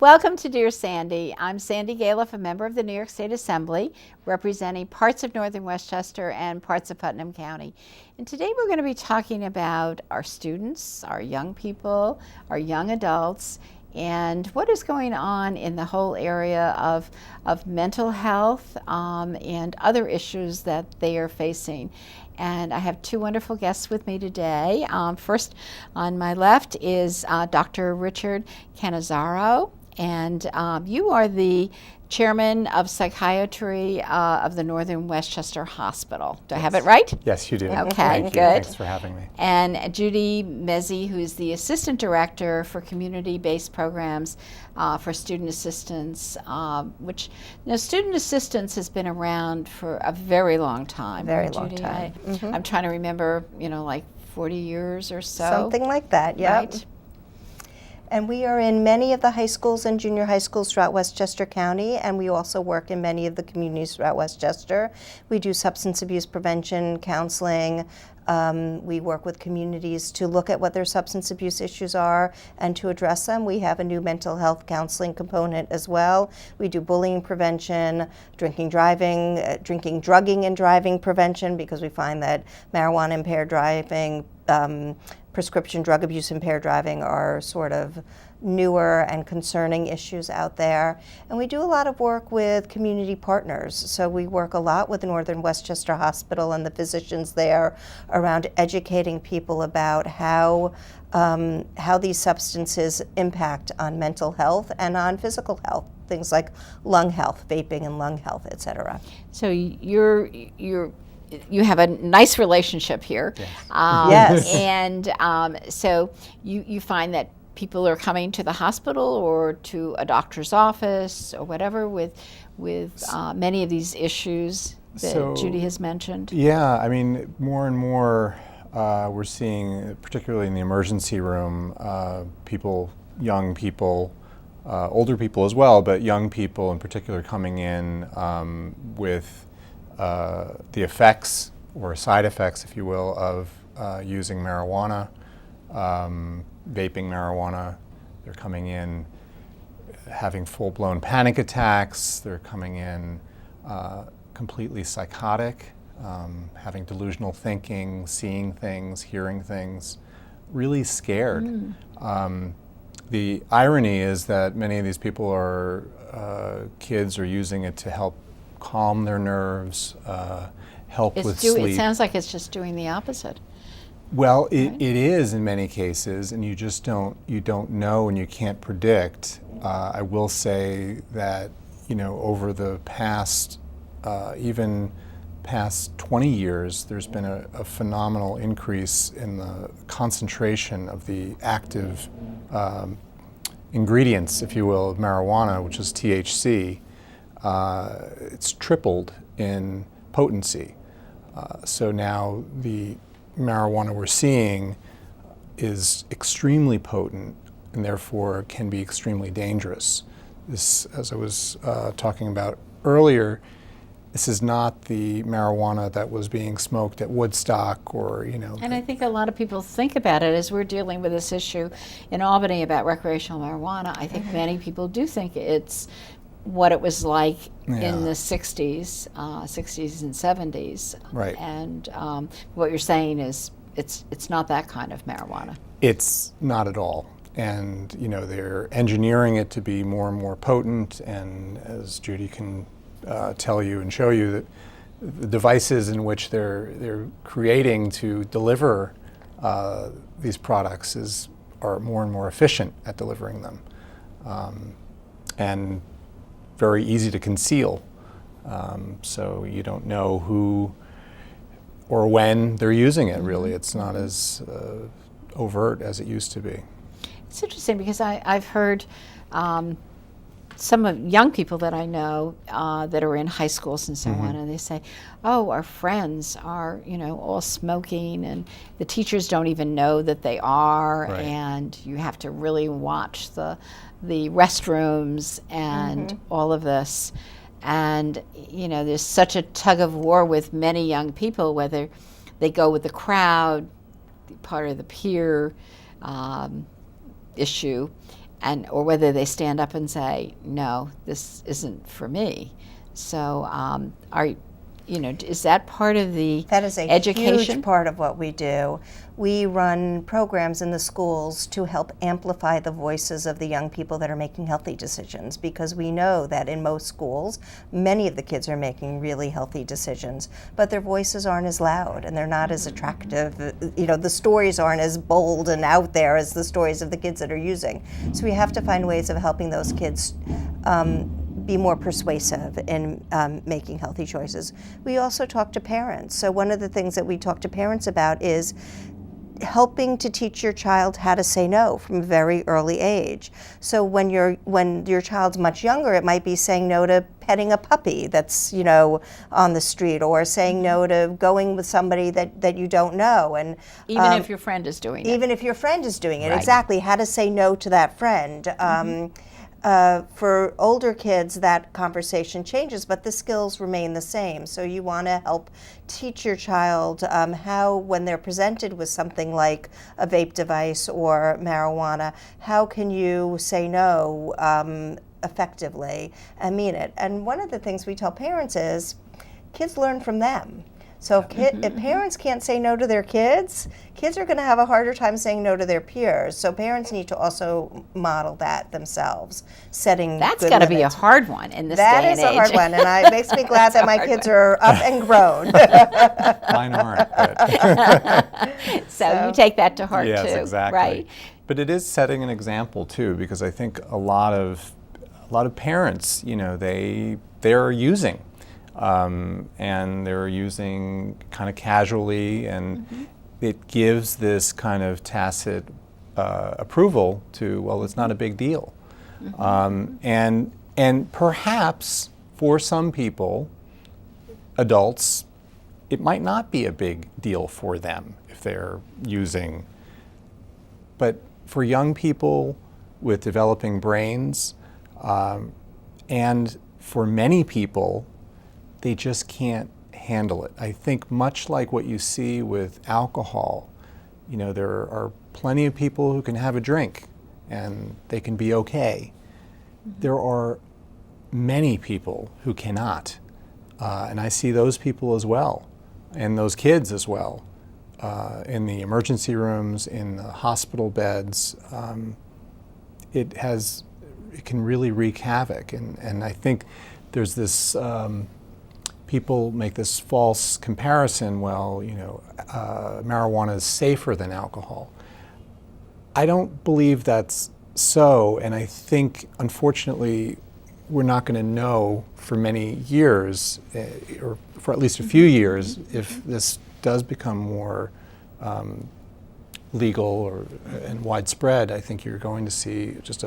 Welcome to Dear Sandy. I'm Sandy Galef, a member of the New York State Assembly, representing parts of northern Westchester and parts of Putnam County. And today we're going to be talking about our students, our young people, our young adults, and what is going on in the whole area of mental health and other issues that they are facing. And I have two wonderful guests with me today. First, on my left is Dr. Richard Catanzano, and you are the chairman of psychiatry of the Northern Westchester Hospital. Do I have it right? Yes, you do. Okay, Thank good. you. Thanks for having me. And Judy Mezey, who is the assistant director for community-based programs for student assistance, which, student assistance has been around for a very long time. Very right, long Judy? time. I'm trying to remember, like 40 years or so. Something like that, yeah. Right. And we are in many of the high schools and junior high schools throughout Westchester County, and we also work in many of the communities throughout Westchester. We do substance abuse prevention, counseling. We work with communities to look at what their substance abuse issues are and to address them. We have a new mental health counseling component as well. We do bullying prevention, drinking, drugging and driving prevention, because we find that marijuana impaired driving, prescription drug abuse impaired driving are sort of newer and concerning issues out there. And we do a lot of work with community partners. So we work a lot with Northern Westchester Hospital and the physicians there around educating people about how these substances impact on mental health and on physical health, things like lung health, vaping and lung health, et cetera. So you have a nice relationship here. Yes. And so you find that people are coming to the hospital or to a doctor's office or whatever with many of these issues that Judy has mentioned. Yeah, I mean, more and more we're seeing, particularly in the emergency room, young people, older people as well, but young people in particular coming in with the effects or side effects, if you will, of using marijuana, vaping marijuana. They're coming in having full-blown panic attacks. They're coming in completely psychotic, having delusional thinking, seeing things, hearing things, really scared. The irony is that many of these people kids are using it to help calm their nerves, help with sleep. It sounds like it's just doing the opposite. Well, it is in many cases, and you just don't know and you can't predict. I will say that, over the past 20 years, there's been a phenomenal increase in the concentration of the active ingredients, if you will, of marijuana, which is THC. It's tripled in potency. So now the marijuana we're seeing is extremely potent and therefore can be extremely dangerous. This, as I was talking about earlier, this is not the marijuana that was being smoked at Woodstock or, And I think a lot of people think about it as we're dealing with this issue in Albany about recreational marijuana. I think many people do think it's what it was like in the 60s and 70s. Right. And what you're saying is it's not that kind of marijuana. It's not at all. And, they're engineering it to be more and more potent. And as Judy can tell you and show you, that the devices in which they're creating to deliver these products are more and more efficient at delivering them. And very easy to conceal, so you don't know who or when they're using it, really. It's not as overt as it used to be. It's interesting because I've heard some of young people that I know that are in high schools and so on, and they say, oh, our friends are, all smoking, and the teachers don't even know that they are, Right. and you have to really watch the restrooms and all of this. And, there's such a tug of war with many young people, whether they go with the crowd, part of the peer issue, or whether they stand up and say, no, this isn't for me. So is that part of the That is a education? huge part of what we do. We run programs in the schools to help amplify the voices of the young people that are making healthy decisions, because we know that in most schools, many of the kids are making really healthy decisions, but their voices aren't as loud and they're not as attractive. The stories aren't as bold and out there as the stories of the kids that are using. So we have to find ways of helping those kids be more persuasive in making healthy choices. We also talk to parents. So one of the things that we talk to parents about is helping to teach your child how to say no from a very early age. So when your child's much younger, it might be saying no to petting a puppy that's on the street, or saying no to going with somebody that you don't know. And even if your friend is doing it. Even if your friend is doing it, Right. exactly. How to say no to that friend. For older kids, that conversation changes, but the skills remain the same. So you want to help teach your child how, when they're presented with something like a vape device or marijuana, how can you say no effectively and mean it? And one of the things we tell parents is kids learn from them. So if parents can't say no to their kids, kids are going to have a harder time saying no to their peers. So parents need to also model that themselves, setting That's good got to be a limits. hard one in this That day and is age. a hard one, and it makes me glad that my kids are up and grown. Mine aren't. But So you take that to heart yes, too, exactly. right? But it is setting an example too, because I think a lot of parents, they're using. And they're using kind of casually, and it gives this kind of tacit approval to, well, it's not a big deal. And perhaps for some people, adults, it might not be a big deal for them if they're using. But for young people with developing brains, and for many people, they just can't handle it. I think much like what you see with alcohol, there are plenty of people who can have a drink and they can be okay. There are many people who cannot. And I see those people as well, and those kids as well, in the emergency rooms, in the hospital beds. It can really wreak havoc. And I think there's this, people make this false comparison, marijuana is safer than alcohol. I don't believe that's so, and I think, unfortunately, we're not going to know for many years, or for at least a few years, if this does become more legal and widespread. I think you're going to see just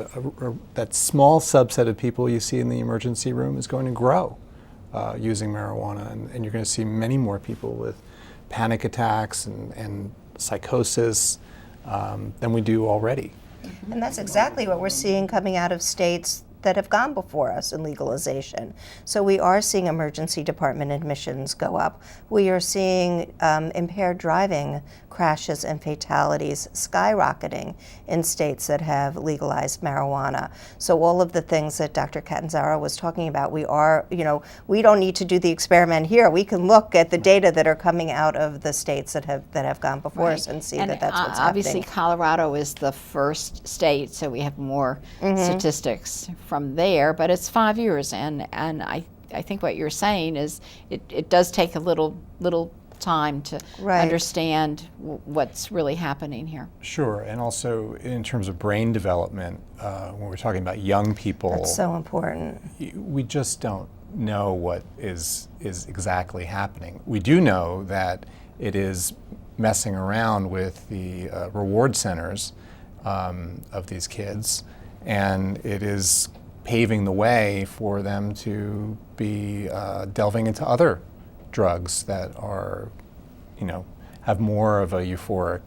that small subset of people you see in the emergency room is going to grow. Using marijuana, and you're going to see many more people with panic attacks and psychosis than we do already. And that's exactly what we're seeing coming out of states that have gone before us in legalization. So we are seeing emergency department admissions go up. We are seeing impaired driving crashes and fatalities skyrocketing in states that have legalized marijuana. So all of the things that Dr. Catanzano was talking about, we don't need to do the experiment here. We can look at the data that are coming out of the states that have gone before us and see that that's what's obviously happening. Colorado is the first state, so we have more statistics from there, but it's 5 years, and I think what you're saying is it does take a little time to understand what's really happening here. Sure, and also in terms of brain development, when we're talking about young people, That's so important. We just don't know what is exactly happening. We do know that it is messing around with the reward centers of these kids, and it is paving the way for them to be delving into other drugs that are, have more of a euphoric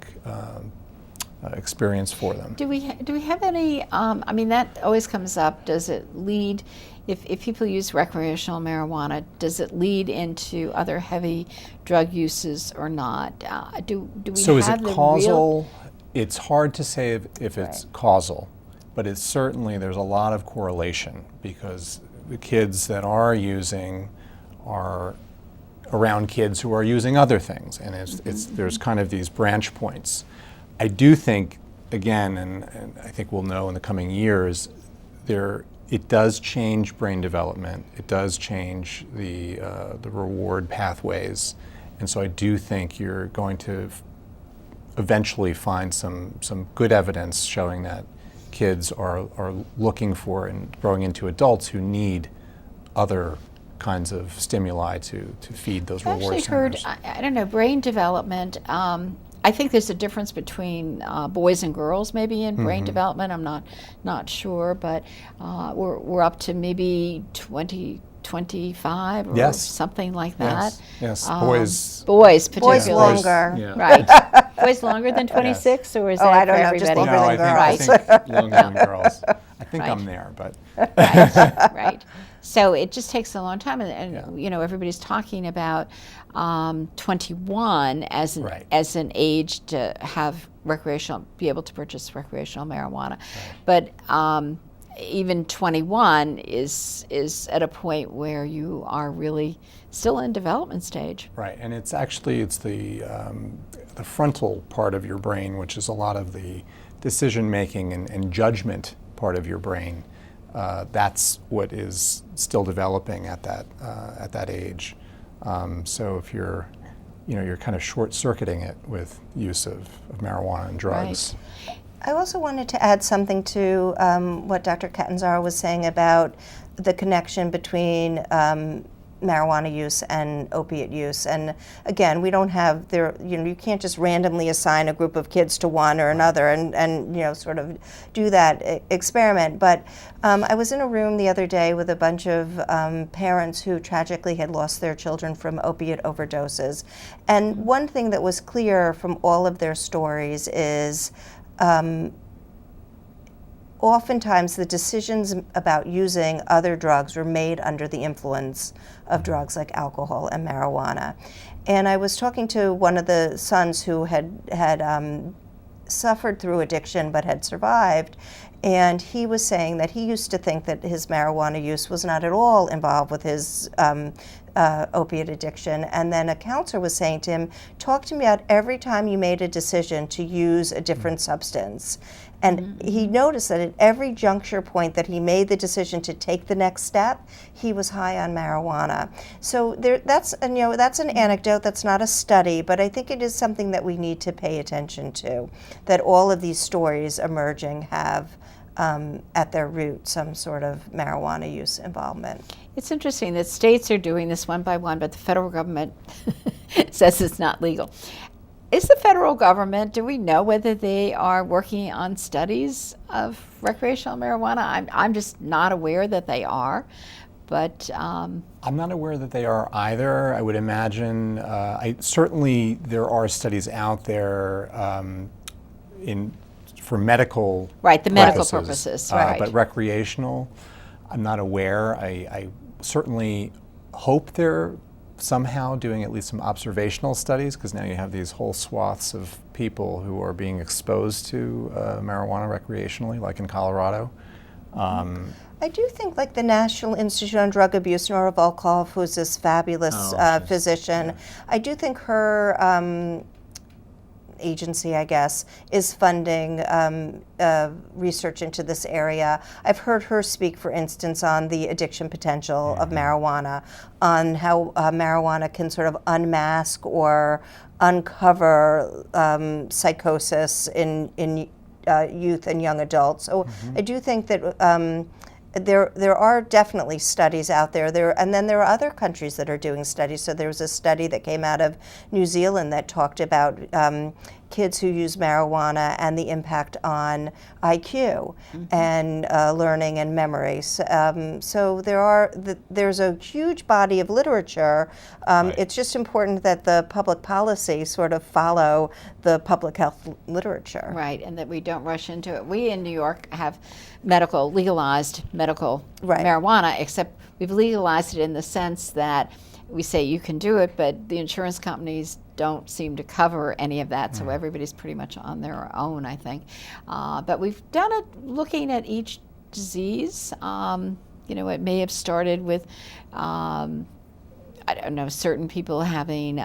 experience for them. Do we have any? That always comes up. Does it lead? If people use recreational marijuana, does it lead into other heavy drug uses or not? Do we So have is it the causal? It's hard to say if it's causal. but it's certainly, there's a lot of correlation because the kids that are using are around kids who are using other things, and there's kind of these branch points. I do think, again, and I think we'll know in the coming years, it does change brain development. It does change the reward pathways, and so I do think you're going to eventually find some good evidence showing that kids are looking for and growing into adults who need other kinds of stimuli to feed those reward I've actually centers. heard, I don't know, brain development. I think there's a difference between boys and girls maybe in brain development. I'm not sure, but we're up to maybe 20, 25 or Yes. something like that. Yes, Boys particularly. Boys longer. Yeah. Right. Boys longer than 26, or is Oh, that I don't for know, just everybody? longer No, than I girls. think longer than girls. I think Right. I'm there, but Right, right. So it just takes a long time, and Yeah. you know, everybody's talking about 21 as an Right. as an age to have be able to purchase recreational marijuana, but even 21 is at a point where you are really still in development stage. right, and it's the frontal part of your brain, which is a lot of the decision making and judgment part of your brain. That's what is still developing at that age. So if you're kind of short-circuiting it with use of marijuana and drugs. Right. I also wanted to add something to what Dr. Catanzano was saying about the connection between marijuana use and opiate use. And again, we don't have you can't just randomly assign a group of kids to one or another and sort of do that experiment. But I was in a room the other day with a bunch of parents who tragically had lost their children from opiate overdoses. And one thing that was clear from all of their stories is oftentimes the decisions about using other drugs were made under the influence of drugs like alcohol and marijuana. And I was talking to one of the sons who had suffered through addiction but had survived, and he was saying that he used to think that his marijuana use was not at all involved with his opiate addiction. And then a counselor was saying to him, talk to me about every time you made a decision to use a different substance. And he noticed that at every juncture point that he made the decision to take the next step, he was high on marijuana. So that's an anecdote, that's not a study, but I think it is something that we need to pay attention to, that all of these stories emerging have at their root some sort of marijuana use involvement. It's interesting that states are doing this one by one, but the federal government says it's not legal. Is the federal government, do we know whether they are working on studies of recreational marijuana? I'm just not aware that they are, but I'm not aware that they are either. I would imagine, certainly there are studies out there for medical right, the medical purposes, right. But recreational, I'm not aware. I certainly hope they're somehow doing at least some observational studies, because now you have these whole swaths of people who are being exposed to marijuana recreationally, like in Colorado. I do think like the National Institute on Drug Abuse, Nora Volkov, who's this fabulous physician, yeah. I do think her agency, I guess, is funding research into this area. I've heard her speak, for instance, on the addiction potential of marijuana, on how marijuana can sort of unmask or uncover psychosis in youth and young adults. So I do think that there are definitely studies out there. And then there are other countries that are doing studies. So there was a study that came out of New Zealand that talked about kids who use marijuana and the impact on IQ and learning and memory. So there's a huge body of literature. Right. It's just important that the public policy sort of follow the public health literature. Right, and that we don't rush into it. We in New York have legalized medical right. marijuana, except we've legalized it in the sense that we say you can do it, but the insurance companies don't seem to cover any of that, so everybody's pretty much on their own, I think. But we've done it looking at each disease. It may have started with, I don't know, certain people having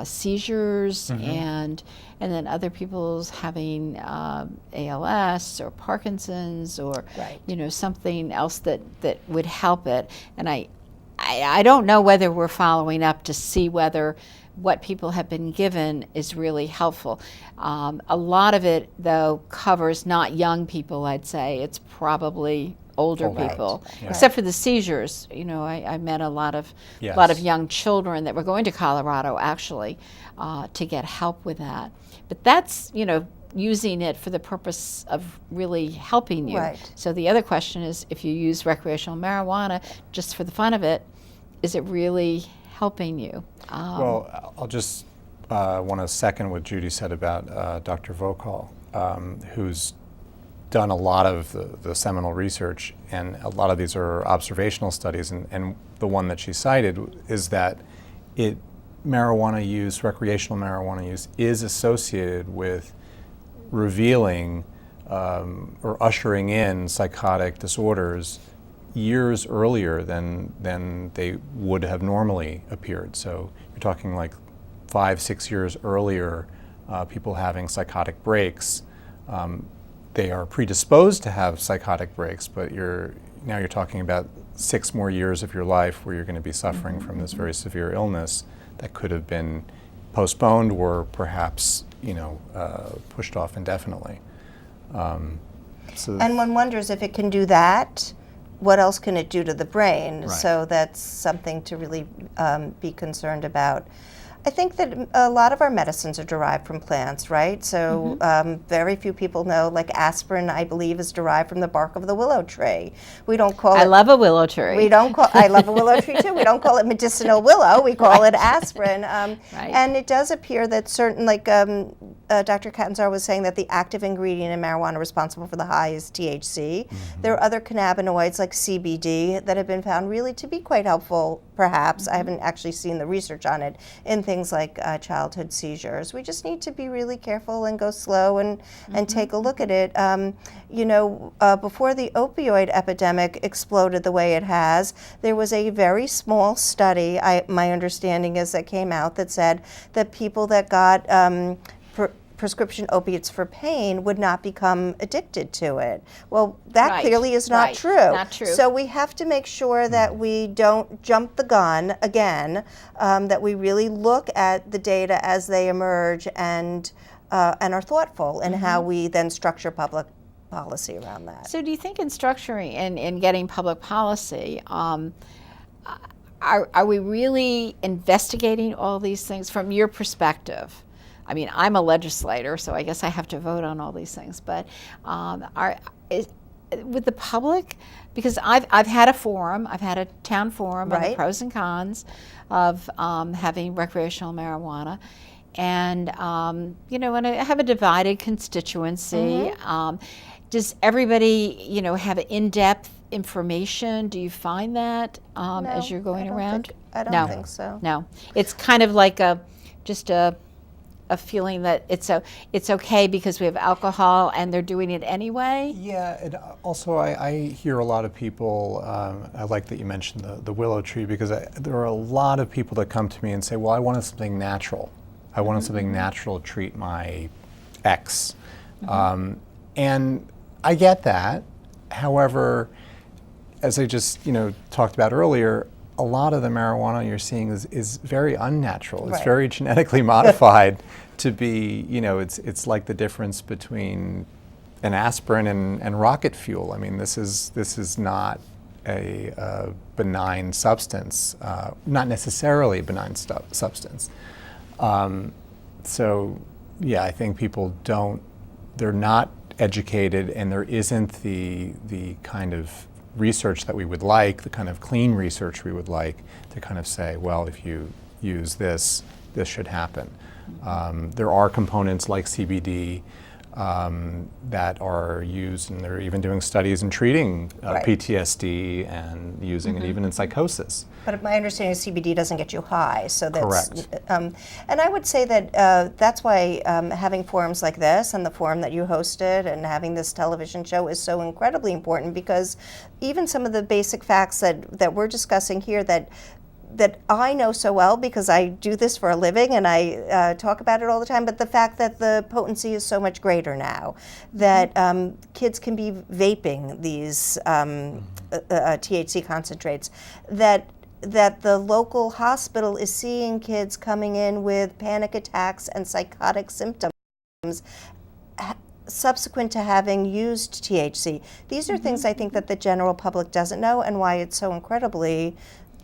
seizures, and then other people's having ALS or Parkinson's or something else that would help it. And I don't know whether we're following up to see whether what people have been given is really helpful. A lot of it, though, covers not young people, I'd say. It's probably older people, except for the seizures. I met a lot of young children that were going to Colorado, actually, to get help with that. But that's, using it for the purpose of really helping you. Right. So the other question is, if you use recreational marijuana just for the fun of it, is it really helping you? Well, I'll just want to second what Judy said about Dr. Vokal, who's done a lot of the seminal research, and a lot of these are observational studies, and the one that she cited is that recreational marijuana use is associated with revealing or ushering in psychotic disorders years earlier than they would have normally appeared. So you're talking like 5-6 years earlier, people having psychotic breaks. They are predisposed to have psychotic breaks, but now you're talking about 6 more years of your life where you're going to be suffering from this very severe illness that could have been postponed or perhaps pushed off indefinitely. And one wonders if it can do that, what else can it do to the brain? Right. So that's something to really be concerned about. I think that a lot of our medicines are derived from plants, right? So very few people know, like aspirin, I believe, is derived from the bark of the willow tree. We don't call it... I love a willow tree. I love a willow tree too. We don't call it medicinal willow. We call it aspirin. And it does appear that certain, like Dr. Catanzano was saying, that the active ingredient in marijuana responsible for the high is THC. There are other cannabinoids like CBD that have been found really to be quite helpful, perhaps. I haven't actually seen the research on it in things like childhood seizures. We just need to be really careful and go slow and take a look at it. Before the opioid epidemic exploded the way it has, there was a very small study, my understanding is, that came out that said that people that got prescription opiates for pain would not become addicted to it. Well, that clearly is not true. Not true. So we have to make sure that we don't jump the gun again, that we really look at the data as they emerge and are thoughtful in how we then structure public policy around that. So do you think in structuring and in getting public policy, are we really investigating all these things from your perspective? I mean, I'm a legislator, so I guess I have to vote on all these things. But with the public, because I've had a forum, I've had a town forum on the pros and cons of having recreational marijuana, and and I have a divided constituency. Does everybody, have in-depth information? Do you find that as you're going around? I don't think so. No, it's kind of like just a feeling that it's okay because we have alcohol and they're doing it anyway? Yeah, and also I hear a lot of people, I like that you mentioned the willow tree, because there are a lot of people that come to me and say, well, I wanted something natural. I wanted something natural to treat my ex. And I get that. However, as I just talked about earlier, a lot of the marijuana you're seeing is very unnatural. It's very genetically modified to be, it's like the difference between an aspirin and rocket fuel. I mean, this is not a benign substance, not necessarily a benign substance. So, yeah, I think people they're not educated, and there isn't the kind of research that we would like, the kind of clean research we would like to kind of say, well, if you use this should happen. There are components like CBD that are used, and they're even doing studies in treating Right. PTSD and using it even in psychosis. But my understanding is CBD doesn't get you high, so that's Correct. And I would say that that's why having forums like this and the forum that you hosted and having this television show is so incredibly important, because even some of the basic facts that we're discussing here that I know so well because I do this for a living and I talk about it all the time, but the fact that the potency is so much greater now, that kids can be vaping these THC concentrates, that the local hospital is seeing kids coming in with panic attacks and psychotic symptoms subsequent to having used THC. These are things I think that the general public doesn't know, and why it's so incrably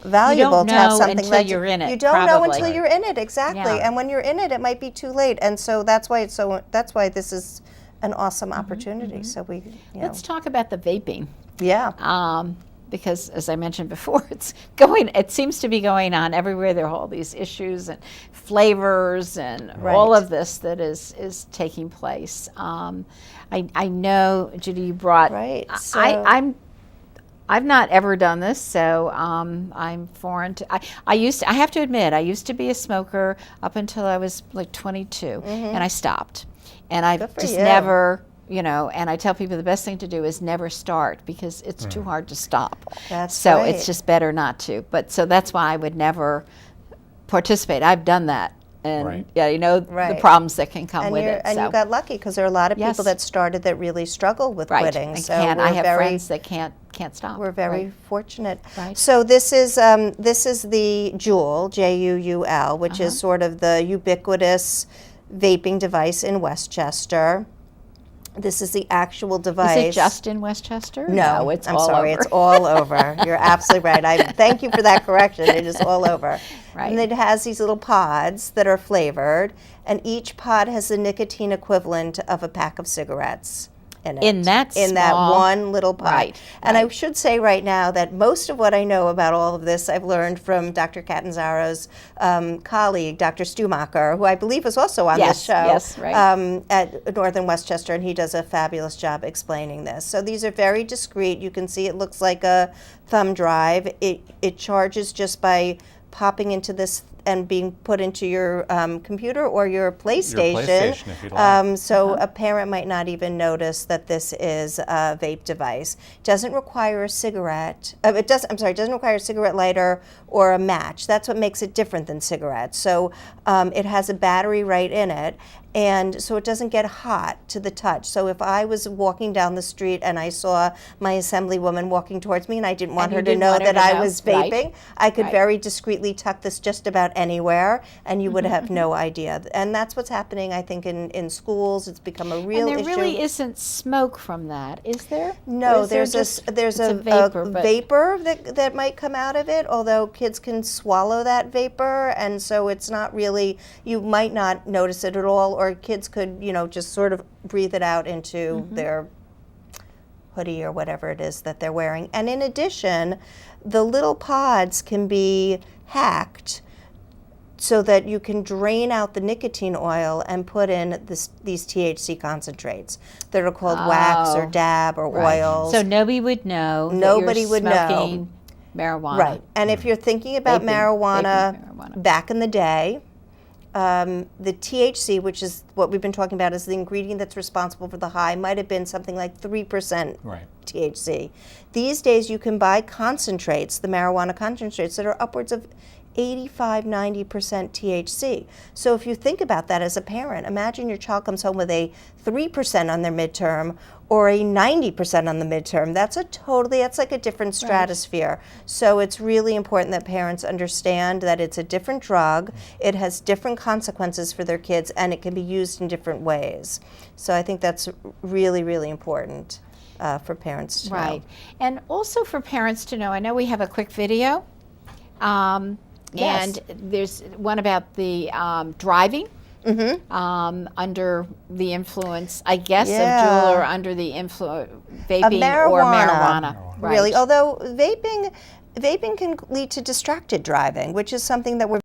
valuable to have something until like you're in it. You don't know probably. until you're in it, exactly. Yeah. And when you're in it, it might be too late. And so that's why this is an awesome opportunity. So we, Let's talk about the vaping. yeah. Because as I mentioned before, it seems to be going on everywhere. There are all these issues and flavors and all Right. of this that is taking place. I know, Judy, you brought, Right, so- I've not ever done this, so I'm foreign to. I have to admit, I used to be a smoker up until I was like 22, and I stopped. And I Good for just you. never, and I tell people the best thing to do is never start, because it's too hard to stop. That's so right. it's just better not to. But so that's why I would never participate. I've done that. And Right. yeah, the Right. problems that can come And, with it. and so. you got lucky, because there are a lot of Yes. people that started that really struggle with right. quitting. And So I we're have very, friends that can't stop. we're very Right. fortunate. Right. So this is the Juul, Juul, which is sort of the ubiquitous vaping device in Westchester. This is the actual device. Is it just in Westchester? No, it's I'm all sorry, over. it's all over. You're absolutely right. I thank you for that correction. It is all over. Right. And it has these little pods that are flavored, and each pod has the nicotine equivalent of a pack of cigarettes in it. In that small- one little pod. Right, And I right. should say right now that most of what I know about all of this I've learned from Dr. Catanzaro's colleague, Dr. Stumacher, who I believe was also on this Yes, show yes, right. at Northern Westchester, and he does a fabulous job explaining this. So these are very discreet. You can see it looks like a thumb drive. It charges just by popping into this and being put into your computer or your PlayStation. PlayStation, if you'd like. So a parent might not even notice that this is a vape device. Doesn't require a cigarette. It doesn't require a cigarette lighter or a match. That's what makes it different than cigarettes. So it has a battery right in it, and so it doesn't get hot to the touch. So if I was walking down the street and I saw my Assemblywoman walking towards me and I didn't want And you her to didn't know want her that to I know, was right. vaping, I could Right. very discreetly tuck this just about anywhere, and you would have no idea. And that's what's happening, I think, in schools. It's become a real and there issue. really isn't smoke from that, is there? Or No, is there there's just- there's it's a vapor, but- vapor that might come out of it, although kids can swallow that vapor, and so it's not really, you might not notice it at all, or kids could, just sort of breathe it out into their hoodie or whatever it is that they're wearing. And in addition, the little pods can be hacked so that you can drain out the nicotine oil and put in these THC concentrates that are called wax or Oh, dab or Right. oils. So nobody would know. that Nobody you're would know. smoking marijuana. Right. And if you're thinking about Vaping marijuana marijuana. back in the day, the THC, which is what we've been talking about, is the ingredient that's responsible for the high, might have been something like 3% Right. THC. These days you can buy concentrates, the marijuana concentrates, that are upwards of 85-90% THC. So if you think about that as a parent, imagine your child comes home with a 3% on their midterm or a 90% on the midterm. That's like a different stratosphere. So it's really important that parents understand that it's a different drug, it has different consequences for their kids, and it can be used in different ways. So I think that's really, really important for parents to know. Right. And also for parents to know, I know we have a quick video. Yes. And there's one about the driving under the influence, I guess, Yeah. of Juul, or under the influence vaping or marijuana. Right. Really, although vaping can lead to distracted driving, which is something that we're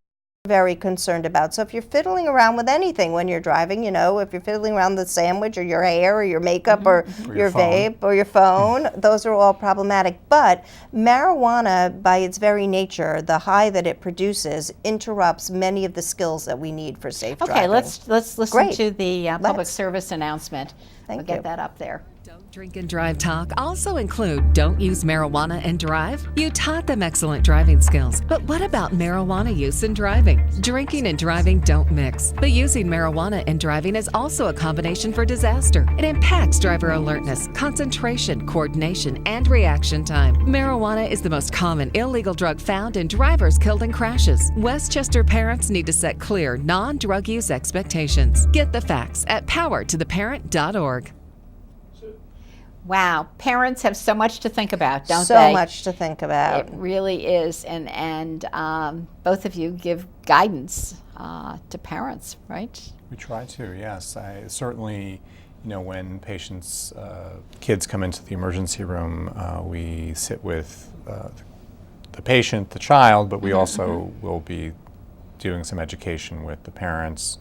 very concerned about. So if you're fiddling around with anything when you're driving, you know, if you're fiddling around with the sandwich or your hair or your makeup or your vape or your phone, those are all problematic. But marijuana, by its very nature, the high that it produces interrupts many of the skills that we need for safe driving. Okay, let's listen Great. to the public Let's. service announcement. Thank We'll get you. that up there. Don't drink and drive talk also include don't use marijuana and drive. You taught them excellent driving skills, but what about marijuana use and driving? Drinking and driving don't mix, but using marijuana and driving is also a combination for disaster. It impacts driver alertness, concentration, coordination, and reaction time. Marijuana is the most common illegal drug found in drivers killed in crashes. Westchester parents need to set clear non-drug use expectations. Get the facts at powertotheparent.org. Wow, parents have so much to think about, don't they? So much to think about. It really is, and both of you give guidance to parents, right? We try to, yes. I certainly, when patients, kids come into the emergency room, we sit with the patient, the child, but we also will be doing some education with the parents,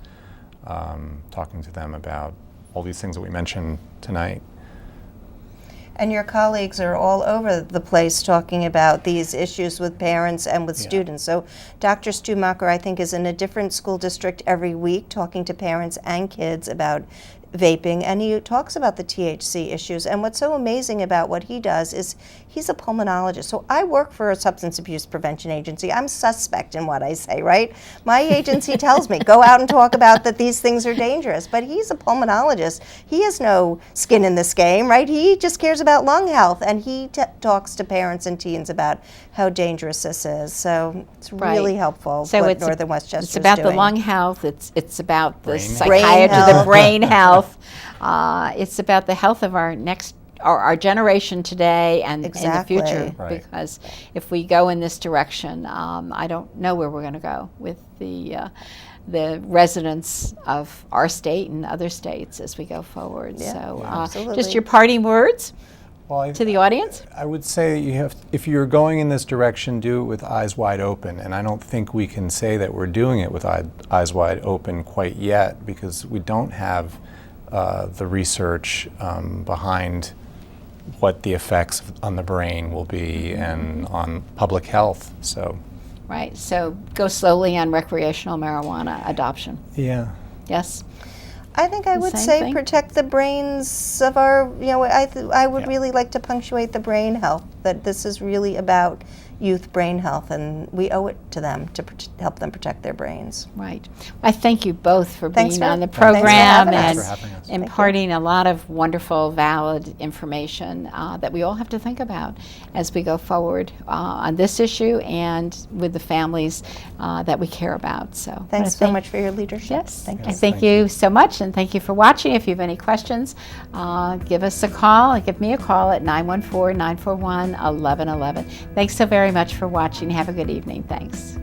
talking to them about all these things that we mentioned tonight. And your colleagues are all over the place talking about these issues with parents and with students. So Dr. Stumacher, I think, is in a different school district every week talking to parents and kids about vaping, and he talks about the THC issues. And what's so amazing about what he does is he's a pulmonologist. So I work for a substance abuse prevention agency. I'm suspect in what I say, right? My agency tells me, go out and talk about that these things are dangerous. But he's a pulmonologist. He has no skin in this game, right? He just cares about lung health, and he talks to parents and teens about how dangerous this is. So it's really helpful what Northern Westchester is doing. It's about the lung health. It's about the Brain psychiatry, the health. brain health. It's about the health of our generation today and in the Exactly. future. Right. Because if we go in this direction, I don't know where we're going to go with the residents of our state and other states as we go forward. Yeah, So, absolutely. just your parting words Well, to the audience. I would say if you're going in this direction, do it with eyes wide open. And I don't think we can say that we're doing it with eyes wide open quite yet, because we don't have the research behind what the effects on the brain will be and on public health. So, Right. So go slowly on recreational marijuana adoption. yeah. Yes. I think I would Same say thing? protect the brains of our, I would Yeah. really like to punctuate the brain health, that this is really about youth brain health, and we owe it to them to help them protect their brains. Right. I thank you both for Thanks being for- on the thanks for having program us. and Thanks for having us. imparting a lot of wonderful, valid information that we all have to think about as we go forward on this issue and with the families that we care about. So Thanks so much for your leadership. Yes. Thank I you. thank you so much, and thank you for watching. If you have any questions, give us a call. Give me a call at 914-941-1111. Thanks so very much for watching. Have a good evening. Thanks.